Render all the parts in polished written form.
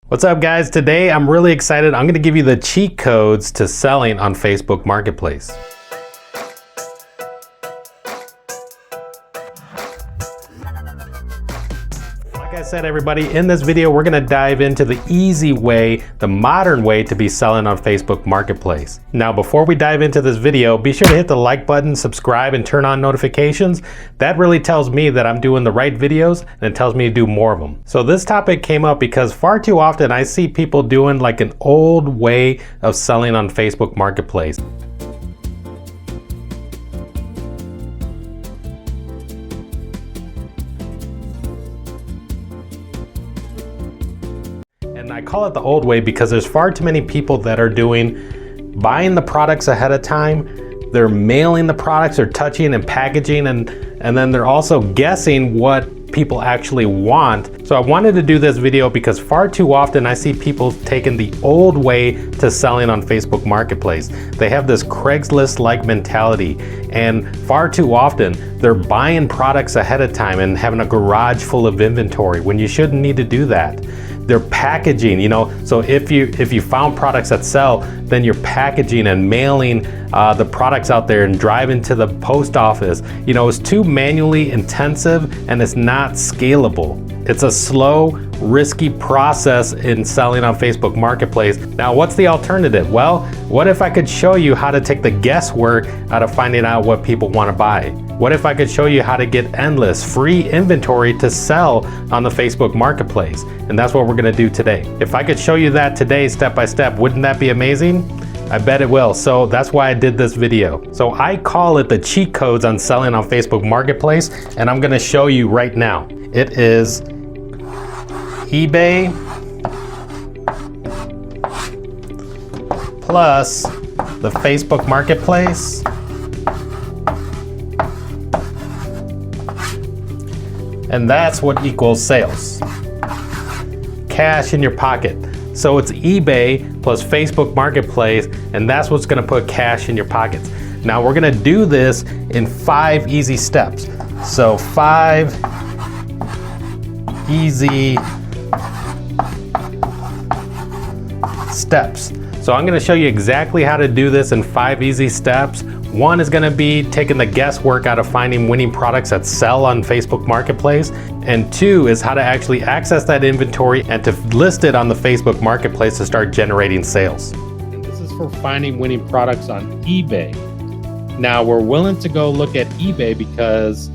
What's up, guys? Today I'm really excited. I'm going to give you the cheat codes to selling on Facebook Marketplace. Like I said, everybody, in this video we're going to dive into the easy way, the modern way to be selling on Facebook Marketplace. Now, before we dive into this video, be sure to hit the like button, subscribe, and turn on notifications. That really tells me that I'm doing the right videos, and it tells me to do more of them. So this topic came up because far too often I see people doing like an old way of selling on Facebook Marketplace. And I call it the old way because there's far too many people that are buying the products ahead of time. They're mailing the products, they're touching and packaging, and then they're also guessing what people actually want. So I wanted to do this video because far too often I see people taking the old way to selling on Facebook Marketplace. They have this Craigslist-like mentality, and far too often they're buying products ahead of time and having a garage full of inventory when you shouldn't need to do that. They're packaging, so if you found products that sell, then you're packaging and mailing the products out there and driving to the post office. It's too manually intensive and it's not scalable. It's a slow, risky process in selling on Facebook Marketplace. Now, what's the alternative? Well, what if I could show you how to take the guesswork out of finding out what people want to buy? What if I could show you how to get endless free inventory to sell on the Facebook Marketplace? And that's what we're gonna do today. If I could show you that today step by step, wouldn't that be amazing? I bet it will. So that's why I did this video. So I call it the cheat codes on selling on Facebook Marketplace, and I'm gonna show you right now. It is eBay plus the Facebook Marketplace and that's what equals sales. Cash in your pocket. So it's eBay plus Facebook Marketplace, and that's what's gonna put cash in your pockets. Now we're gonna do this in 5 easy steps. So 5 easy steps. So I'm gonna show you exactly how to do this in 5 easy steps. One is gonna be taking the guesswork out of finding winning products that sell on Facebook Marketplace. And 2 is how to actually access that inventory and to list it on the Facebook Marketplace to start generating sales. And this is for finding winning products on eBay. Now we're willing to go look at eBay because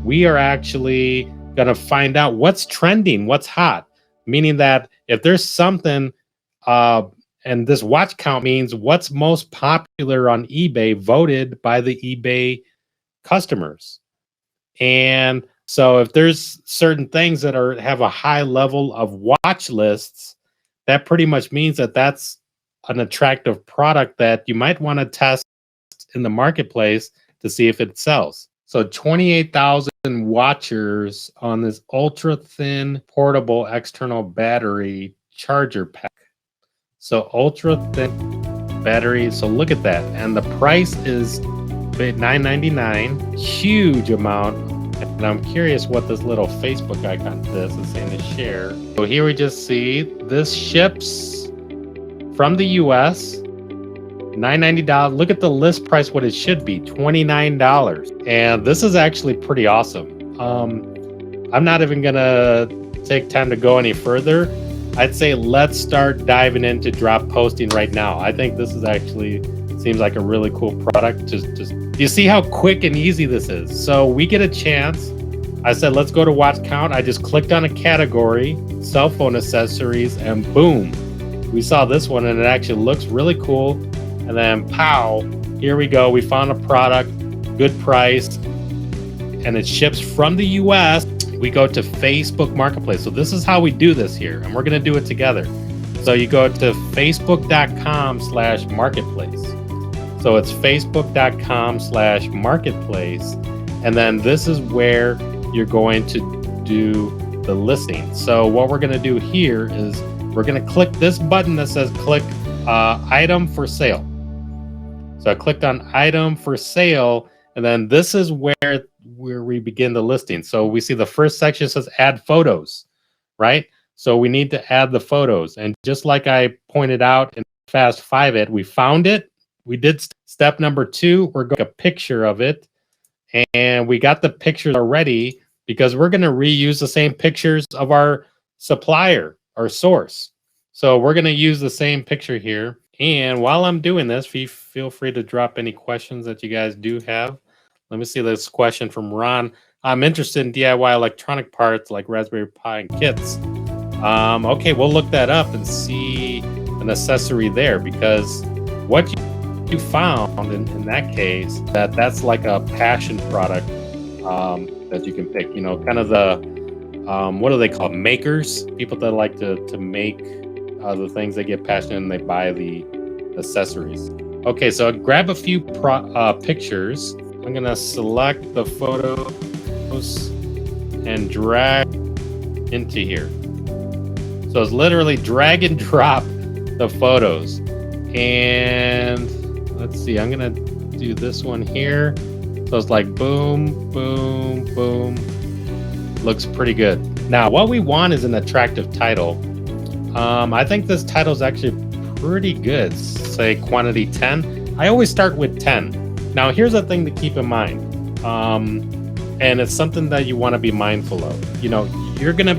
we are actually gonna find out what's trending, what's hot. Meaning that if there's something, and this watch count means what's most popular on eBay voted by the eBay customers. And so if there's certain things that have a high level of watch lists, that pretty much means that that's an attractive product that you might want to test in the marketplace to see if it sells. So 28,000 watchers on this ultra thin portable external battery charger pack. So ultra thin battery, so look at that. And the price is $9.99, huge amount. And I'm curious what this little Facebook icon is saying to share. So here we just see this ships from the US, $9.90. Look at the list price, what it should be, $29. And this is actually pretty awesome. I'm not even gonna take time to go any further. I'd say let's start diving into drop posting right now. I think this is actually seems like a really cool product. Just you see how quick and easy this is. So we get a chance. I said, let's go to WatchCount. I just clicked on a category, cell phone accessories, and boom, we saw this one and it actually looks really cool. And then pow, here we go. We found a product, good price, and it ships from the US. We go to Facebook Marketplace. So this is how we do this here, and we're gonna do it together. So you go to facebook.com/marketplace. So it's facebook.com/marketplace. And then this is where you're going to do the listing. So what we're gonna do here is we're gonna click this button that says click item for sale. So I clicked on item for sale, and then this is where we begin the listing. So we see the first section says add photos, right? So we need to add the photos. And just like I pointed out in Fast 5 It, we found it. We did step number 2. We're going to take a picture of it. And we got the pictures already because we're going to reuse the same pictures of our supplier, our source. So we're going to use the same picture here. And while I'm doing this, feel free to drop any questions that you guys do have. Let me see this question from Ron. I'm interested in DIY electronic parts like Raspberry Pi and kits. Okay, we'll look that up and see an accessory there, because what you found in that case, that's like a passion product that you can pick. You know, kind of the what do they call it? Makers? People that like to make the things, they get passionate and they buy the accessories. Okay, so grab a few pictures. I'm gonna select the photos and drag into here. So it's literally drag and drop the photos. And let's see, I'm gonna do this one here. So it's like boom, boom, boom. Looks pretty good. Now, what we want is an attractive title. I think this title is actually pretty good. Say quantity 10. I always start with 10. Now, here's the thing to keep in mind. And it's something that you want to be mindful of. You know, you're gonna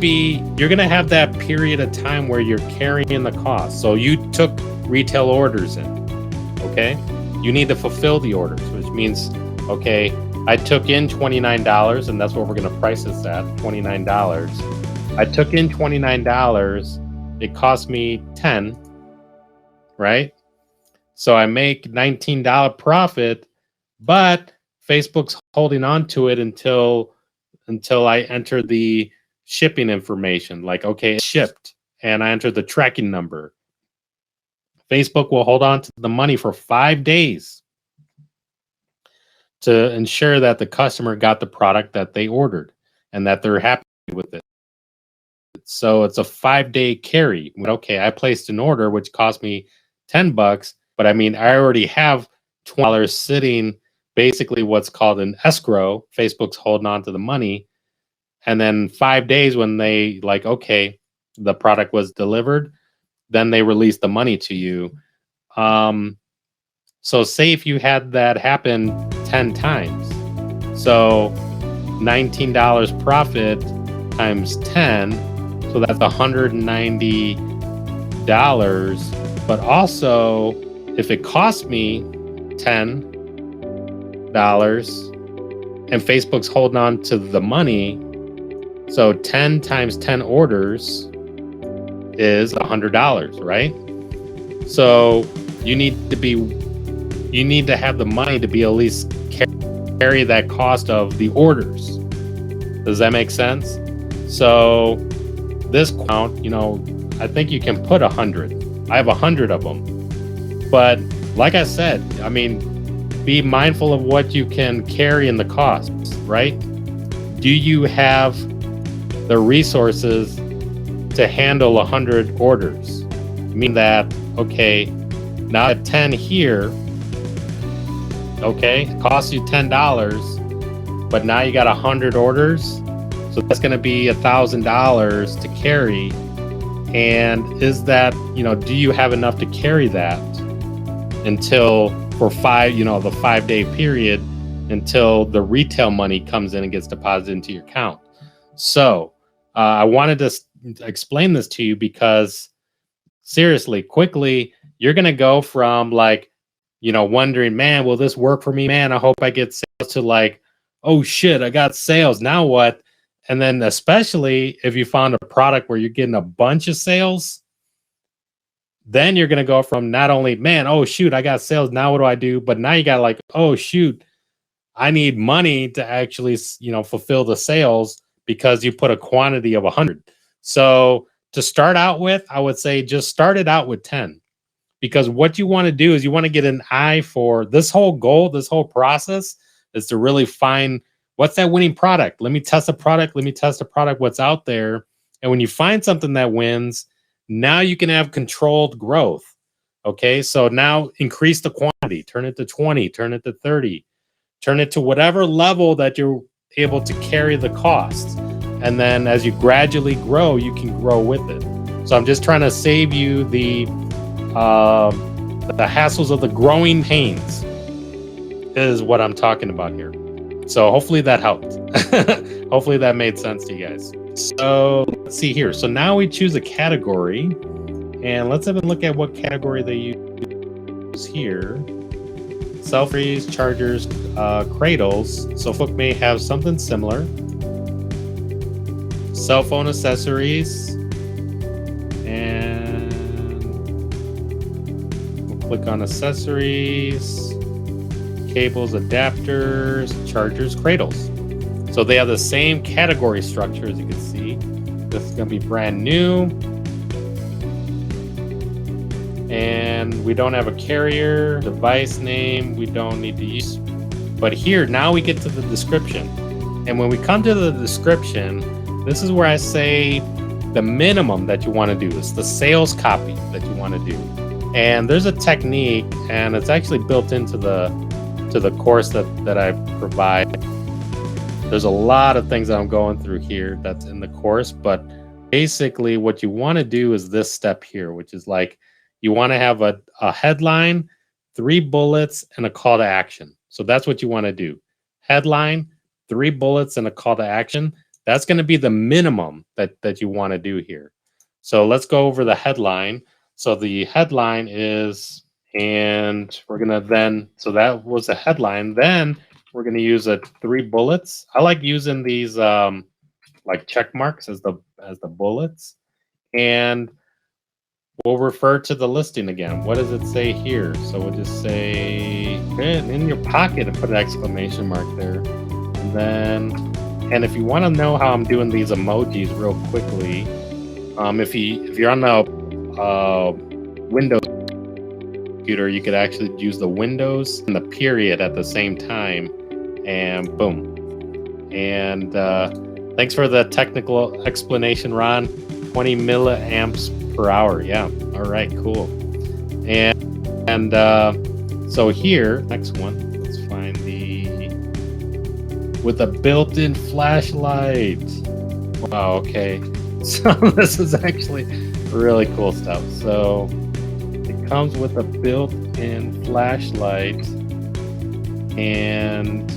have that period of time where you're carrying the cost. So you took retail orders in, okay? You need to fulfill the orders, which means, okay, I took in $29, and that's what we're gonna price this at, $29. I took in $29, it cost me 10, right? So I make $19 profit, but Facebook's holding on to it until I enter the shipping information. Like, okay, it's shipped, and I enter the tracking number. Facebook will hold on to the money for 5 days to ensure that the customer got the product that they ordered and that they're happy with it. So it's a 5-day carry. Okay, I placed an order which cost me $10, but I mean, I already have $20 sitting, basically what's called an escrow. Facebook's holding on to the money. And then 5 days when they like, okay, the product was delivered, then they release the money to you. So say if you had that happen 10 times. So $19 profit times 10. So that's $190. But also, if it cost me $10 and Facebook's holding on to the money, so 10 times 10 orders is $100, right? So you need to have the money to be at least carry that cost of the orders. Does that make sense? So this count, you know, I think you can put 100. I have 100 of them. But like I said, I mean, be mindful of what you can carry in the costs, right? Do you have the resources to handle 100 orders? Mean that, okay, now at 10 here, okay, it costs you $10, but now you got 100 orders, so that's going to be $1,000 to carry. And is that, you know, do you have enough to carry that until for the 5-day period until the retail money comes in and gets deposited into your account? So I wanted to explain this to you because seriously, quickly, you're going to go from like, you know, wondering, man, will this work for me? Man, I hope I get sales, to like, oh shit, I got sales. Now what? And then especially if you found a product where you're getting a bunch of sales, then you're going to go from not only, man, oh shoot, I got sales. Now what do I do? But now you got like, oh shoot, I need money to actually, you know, fulfill the sales because you put a quantity of 100. So to start out with, I would say just start it out with 10, because what you want to do is you want to get an eye for this whole goal. This whole process is to really find what's that winning product. Let me test a product. Let me test a product, what's out there. And when you find something that wins, now you can have controlled growth. Okay, so now increase the quantity, turn it to 20, turn it to 30, turn it to whatever level that you're able to carry the costs. And then as you gradually grow, you can grow with it. So I'm just trying to save you the hassles of the growing pains is what I'm talking about here. So hopefully that helped. Hopefully that made sense to you guys. So let's see here. So now we choose a category, and let's have a look at what category they use here. Self-freeze, chargers, cradles. So Facebook may have something similar. Cell phone accessories, and we'll click on accessories, cables, adapters, chargers, cradles. So they have the same category structure, as you can see. This is going to be brand new. And we don't have a carrier, device name, we don't need to use. But here, now we get to the description. And when we come to the description, this is where I say the minimum that you want to do. It's the sales copy that you want to do. And there's a technique, and it's actually built into the course that I provide. There's a lot of things that I'm going through here that's in the course, but basically what you want to do is this step here, which is like you want to have a headline, 3 bullets, and a call to action. So that's what you want to do. Headline, 3 bullets, and a call to action. That's going to be the minimum that you want to do here. So let's go over the headline. So the headline is, and we're going to then, so that was the headline. Then we're going to use 3 bullets. I like using these like check marks as the bullets. And we'll refer to the listing again. What does it say here? So we'll just say in your pocket and put an exclamation mark there. And then, and if you want to know how I'm doing these emojis real quickly, if you're on the Windows computer, you could actually use the Windows and the period at the same time, and boom. And thanks for the technical explanation, Ron. 20 milliamps per hour. Yeah. All right. Cool. And so here, next one. Let's find with a built-in flashlight. Wow. Okay. So this is actually really cool stuff. So it comes with a built-in flashlight, and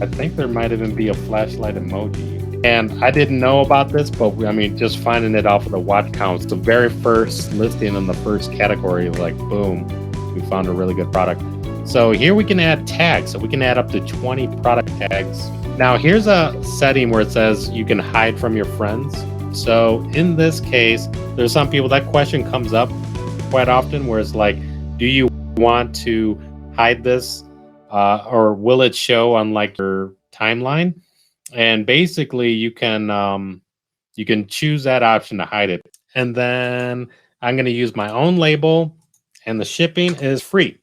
I think there might even be a flashlight emoji. And I didn't know about this, but I mean, just finding it off of the WatchCount, the very first listing in the first category, like boom, we found a really good product. So here we can add tags. So we can add up to 20 product tags. Now here's a setting where it says you can hide from your friends. So in this case, there's some people, that question comes up quite often where it's like, do you want to hide this or will it show on like your timeline? And basically you can choose that option to hide it. And then I'm going to use my own label, and the shipping is free.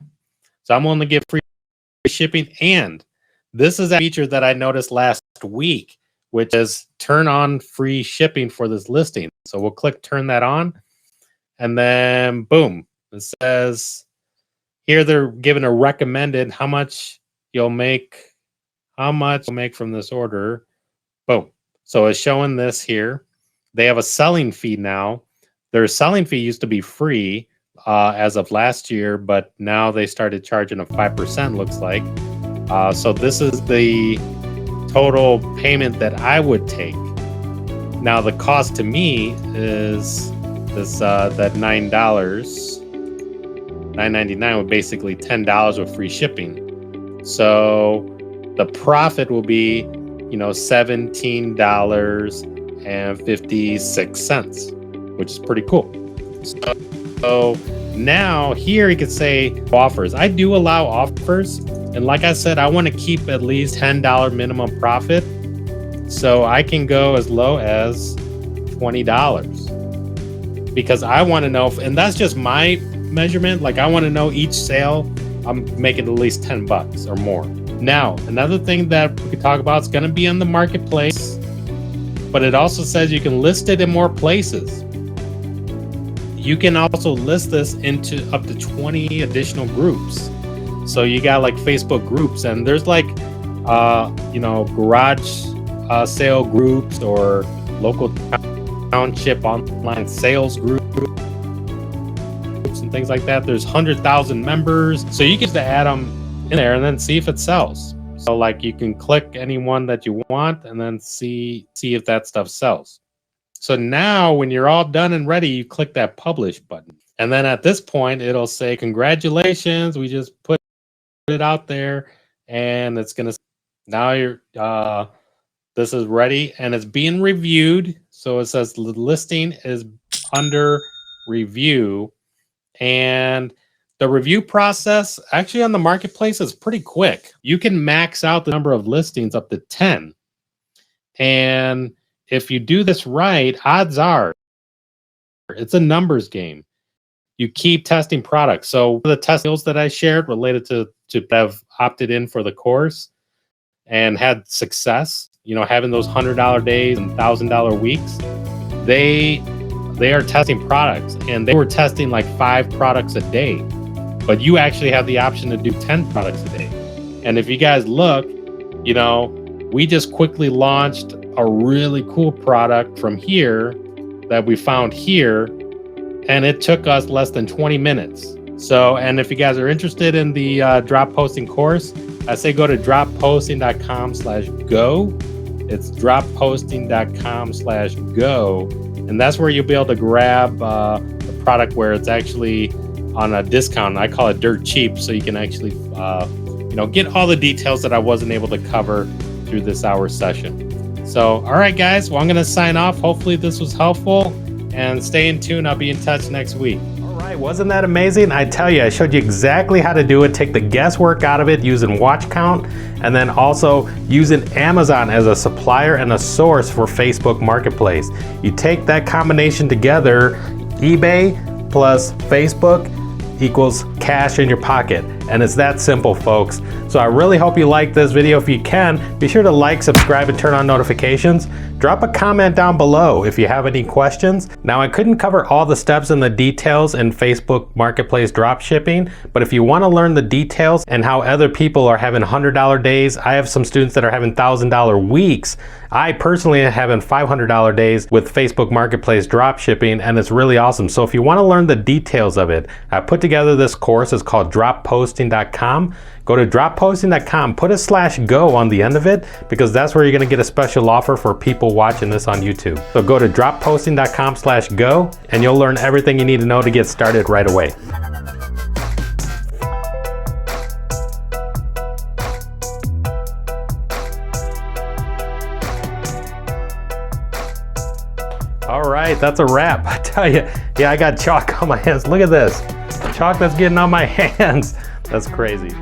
So I'm only give free shipping. And this is a feature that I noticed last week, which is turn on free shipping for this listing. So we'll click turn that on, and then boom, it says here they're giving a recommended how much you'll make from this order. Boom. So it's showing this here. They have a selling fee now. Their selling fee used to be free as of last year, but now they started charging a 5%, looks like. So this is the total payment that I would take. Now the cost to me is this that $9.99 with basically $10 with free shipping. So the profit will be, $17.56, which is pretty cool. So now here you could say offers. I do allow offers, and like I said, I want to keep at least $10 minimum profit. So I can go as low as $20 because I want to know and that's just my measurement. Like I want to know each sale I'm making at least $10 or more. Now, another thing that we could talk about is going to be on the marketplace, but it also says you can list it in more places. You can also list this into up to 20 additional groups. So you got like Facebook groups, and there's like, garage sale groups or local township online sales groups and things like that. There's 100,000 members, so you get to add them in there and then see if it sells. So like you can click any one that you want and then see if that stuff sells. So now when you're all done and ready, you click that publish button. And then at this point, it'll say, congratulations, we just put it out there, and it's gonna, now you're, this is ready and it's being reviewed. So it says the listing is under review, and the review process actually on the marketplace is pretty quick. You can max out the number of listings up to 10. And if you do this right, odds are it's a numbers game. You keep testing products. So the testimonials that I shared related to have opted in for the course and had success, you know, having those $100 days and $1,000 weeks, they are testing products, and they were testing like 5 products a day. But you actually have the option to do 10 products a day. And if you guys look, you know, we just quickly launched a really cool product from here that we found here, and it took us less than 20 minutes. So, and if you guys are interested in the drop posting course, I say go to dropposting.com/go. It's dropposting.com/go. And that's where you'll be able to grab the product where it's actually on a discount. I call it dirt cheap, so you can actually you know, get all the details that I wasn't able to cover through this hour session. So, all right, guys, well, I'm going to sign off. Hopefully this was helpful, and stay in tune. I'll be in touch next week. All right, wasn't that amazing? I tell you, I showed you exactly how to do it, take the guesswork out of it using WatchCount, and then also using Amazon as a supplier and a source for Facebook Marketplace. You take that combination together, eBay plus Facebook equals cash in your pocket. And it's that simple, folks. So I really hope you like this video. If you can, be sure to like, subscribe, and turn on notifications. Drop a comment down below if you have any questions. Now, I couldn't cover all the steps and the details in Facebook Marketplace drop shipping, but if you want to learn the details and how other people are having $100 days, I have some students that are having $1,000 weeks. I personally am having $500 days with Facebook Marketplace drop shipping, and it's really awesome. So if you want to learn the details of it, I put together this course. It's called dropposting.com. Go to dropposting.com, put a /go on the end of it, because that's where you're going to get a special offer for people watching this on YouTube. So go to dropposting.com/go, and you'll learn everything you need to know to get started right away. All right, that's a wrap. I tell you, yeah, I got chalk on my hands. Look at this. Chalk that's getting on my hands. That's crazy.